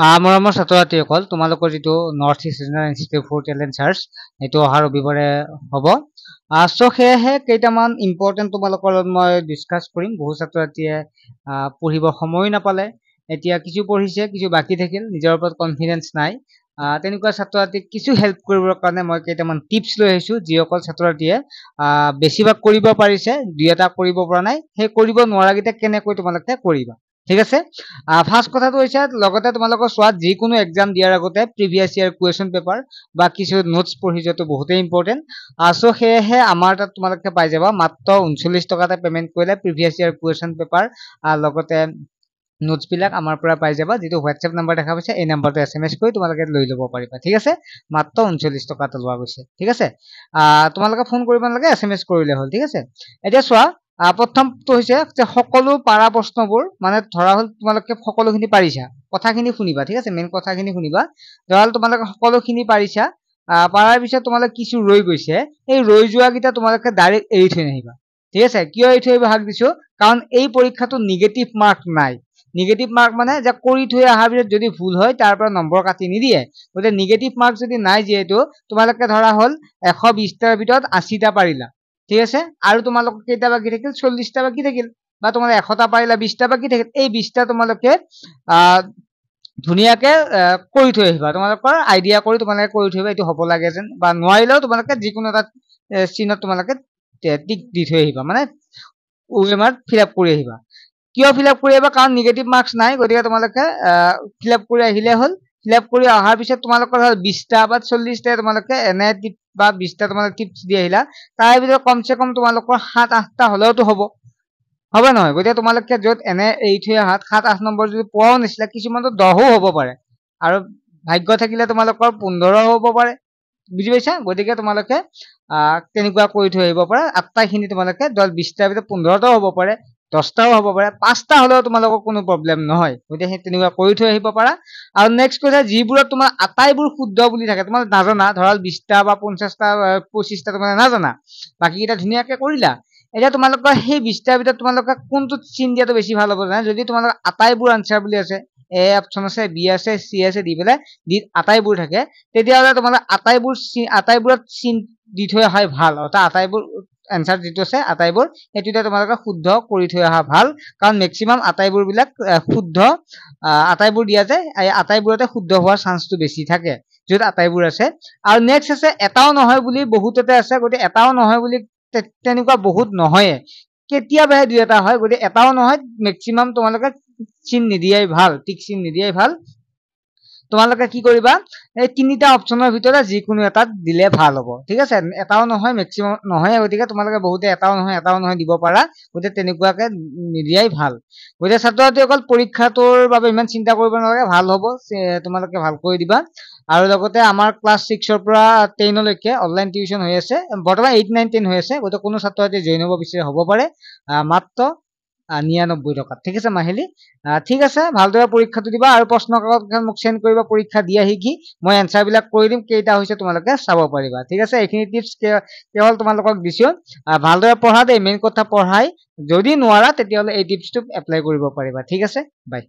মৰমৰ ছাত্ৰ ছাত্ৰীসকল, তোমালোকৰ যিটো north east regional institute for talent search এইটো অহা ৰবিবাৰে হ'ব। চ' সেয়েহে কেইটামান ইম্পৰ্টেণ্ট তোমালোকৰ লগত মই ডিছকাছ কৰিম। বহু ছাত্ৰ ছাত্ৰীয়ে পঢ়িব সময় নাপালে, এতিয়া কিছু পঢ়িছে, কিছু বাকী থাকিল, নিজৰ ওপৰত কনফিডেন্স নাই। তেনেকুৱা ছাত্ৰ ছাত্ৰীক কিছু হেল্প কৰিবৰ কাৰণে মই কেইটামান টিপছ লৈ আহিছোঁ, যিসকল ছাত্ৰ ছাত্ৰীয়ে বেছিভাগ কৰিব পাৰিছে, দুই এটা কৰিব পৰা নাই, সেই কৰিব নোৱাৰাকেইটা কেনেকৈ তোমালোকে কৰিবা, ঠিক আছে। ফাৰ্ষ্ট কথাটো হৈছে লগতে তোমালোকৰ চোৱাত যিকোনো এক্সাম দিয়াৰ আগতে প্ৰিভিয়াছ ইয়াৰ কুৱেশ্যন পেপাৰ বা কিছু নোটছ পঢ়ি যোৱাটো বহুতেই ইম্পৰ্টেণ্ট। চ' সেয়েহে আমাৰ তাত তোমালোকে পাই যাবা মাত্ৰ 39 টকাতে পেমেণ্ট কৰিলে প্ৰিভিয়াছ ইয়াৰ কুৱেশ্যন পেপাৰ লগতে নোটছ বিলাক আমাৰ পৰা পাই যাবা। যিটো হোৱাটছএপ নাম্বাৰ দেখা পাইছে এই নাম্বাৰটো SMS কৰি তোমালোকে লৈ ল'ব পাৰিবা, ঠিক আছে। মাত্ৰ 39 টকাতে লোৱা গৈছে, ঠিক আছে। তোমালোকে ফোন কৰিব নালাগে, SMS কৰিলে হ'ল, ঠিক আছে। এতিয়া চোৱা, প্ৰথমটো হৈছে যে সকলো পাৰা প্ৰশ্নবোৰ, মানে ধৰা হ'ল তোমালোকে সকলোখিনি পাৰিছা, কথাখিনি শুনিবা, ঠিক আছে। মেইন কথাখিনি শুনিবা। ধৰা হ'ল তোমালোকে সকলোখিনি পাৰিছা, পাৰাৰ পিছত তোমালোকে কিছু ৰৈ গৈছে, এই ৰৈ যোৱাকেইটা তোমালোকে ডাইৰেক্ট এৰি থৈ নাহিবা, ঠিক আছে। কিয় এৰি থৈ আহিব হাক দিছো, কাৰণ এই পৰীক্ষাটো নিগেটিভ মাৰ্ক নাই। নিগেটিভ মাৰ্ক মানে যে কৰি থৈ অহাৰ পিছত যদি ভুল হয় তাৰ পৰা নম্বৰ কাটি নিদিয়ে। গতিকে নিগেটিভ মাৰ্ক যদি নাই, যিহেতু তোমালোকে ধৰা হ'ল 120টাৰ ভিতৰত 80টা পাৰিলা, ঠিক আছে। আৰু তোমালোকৰ কেইটা বাকী থাকিল, 40টা বাকী থাকিল, বা তোমালোকে 100টা পাৰিলা, 20টা বাকী থাকিল। এই 20টা তোমালোকে ধুনীয়াকে কৰি থৈ আহিবা, তোমালোকৰ আইডিয়া কৰি তোমালোকে কৰি থৈ আহিবা, এইটো হ'ব লাগে যেন, বা নোৱাৰিলেও তোমালোকে যিকোনো এটা চিনত তোমালোকে টিক দি থৈ আহিবা, মানে OMR ফিল আপ কৰি আহিবা। কিয় ফিল আপ কৰি আহিবা, কাৰণ নিগেটিভ মাৰ্কছ নাই, গতিকে তোমালোকে ফিল আপ কৰি আহিলে হ'ল। ফিল আপ কৰি অহাৰ পিছত তোমালোকৰ 20টা বা 40টা তোমালোকে এনে টিপ বা 20টা তোমালোকে টিপছ দি আহিলা, তাৰ ভিতৰত কমচে কম তোমালোকৰ 7-8টা হ'লেওতো হ'ব নহয়। গতিকে তোমালোকে য'ত এনে এৰি থৈ অহাত 7-8 নম্বৰ যদি পোৱাও নাছিলা, কিছুমানতো 10ও হ'ব পাৰে, আৰু ভাগ্য থাকিলে তোমালোকৰ 15ও হ'ব পাৰে, বুজি পাইছা। গতিকে তোমালোকে তেনেকুৱা কৰি থৈ আহিব পাৰা। আটাইখিনি তোমালোকে 20টাৰ ভিতৰত 15টাও হ'ব পাৰে, 10টাও হ'ব পাৰে, 5টা হ'লেও তোমালোকৰ কোনো প্ৰব্লেম নহয়। গতিকে সেই তেনেকুৱা কৰি থৈ আহিব পাৰা। আৰু নেক্সট কথা, যিবোৰত তোমাৰ আটাইবোৰ শুদ্ধ বুলি থাকে, তোমালোকে নাজানা, ধৰা 20টা বা 50টা 25টা তোমালোকে নাজানা, বাকীকেইটা ধুনীয়াকে কৰিলা। এতিয়া তোমালোকৰ সেই 20টাৰ ভিতৰত তোমালোকে কোনটো চিন দিয়াটো বেছি ভাল হ'ব জানা, যদি তোমালোকৰ আটাইবোৰ আনচাৰ বুলি আছে, A অপশ্যন আছে, B আছে, C আছে, দি পেলাই আটাইবোৰ থাকে, তেতিয়াহ'লে তোমালোকে আটাইবোৰত চিন দি থৈ অহাই ভাল। অৰ্থাৎ আটাইবোৰ এনচাৰ যিটো আছে আটাইবোৰ, সেইটোতে তোমালোকে শুদ্ধ কৰি থৈ অহা ভাল, কাৰণ মেক্সিমাম আটাইবোৰ বিলাক শুদ্ধ, আটাইবোৰ দিয়া যায়, আটাইবোৰতে শুদ্ধ হোৱাৰ চান্সটো বেছি থাকে য'ত আটাইবোৰ আছে। আৰু নেক্সট আছে এটাও নহয় বুলি, বহুততে আছে, গতিকে এটাও নহয় বুলি তেনেকুৱা বহুত নহয়ে, কেতিয়াবাহে 2-এটা হয়। গতিকে এটাও নহয়, মেক্সিমাম তোমালোকে চিন নিদিয়াই ভাল, টিক চিন নিদিয়াই ভাল। তোমালোকে কি কৰিবা, এই 3টা অপশ্যনৰ ভিতৰত যিকোনো এটাত দিলে ভাল হ'ব, ঠিক আছে। এটাও নহয়, মেক্সিমাম নহয়, গতিকে তোমালোকে বহুতে এটাও নহয় দিব পাৰা, গতিকে তেনেকুৱাকে নিদিয়াই ভাল। গতিকে ছাত্ৰ ছাত্ৰীসকল, পৰীক্ষাটোৰ বাবে ইমান চিন্তা কৰিব নালাগে, ভাল হ'ব, তোমালোকে ভালকৈ দিবা। আৰু লগতে আমাৰ ক্লাছ 6ৰ পৰা 10লৈকে অনলাইন টিউচন হৈ আছে, বৰ্তমান 8, 9, 10 হৈ আছে। গতিকে কোনো ছাত্ৰ ছাত্ৰী জইন হ'ব বিচাৰে হ'ব পাৰে, মাত্ৰ 99 টকাত, ঠিক আছে, মাহিলী। ঠিক আছে, ভালদৰে পৰীক্ষাটো দিবা, আৰু প্ৰশ্ন কাকতখন মোক চেণ্ড কৰিবা পৰীক্ষা দিয়া শিকি, মই এনচাৰ বিলাক কৰি দিম, কেইটা হৈছে তোমালোকে চাব পাৰিবা, ঠিক আছে। এইখিনি টিপছ কেৱল তোমালোকক দিছো, ভালদৰে পঢ়া দেই, মেইন কথা পঢ়াই। যদি নোৱাৰা তেতিয়াহ'লে এই টিপছটো এপ্লাই কৰিব পাৰিবা, ঠিক আছে, বাই।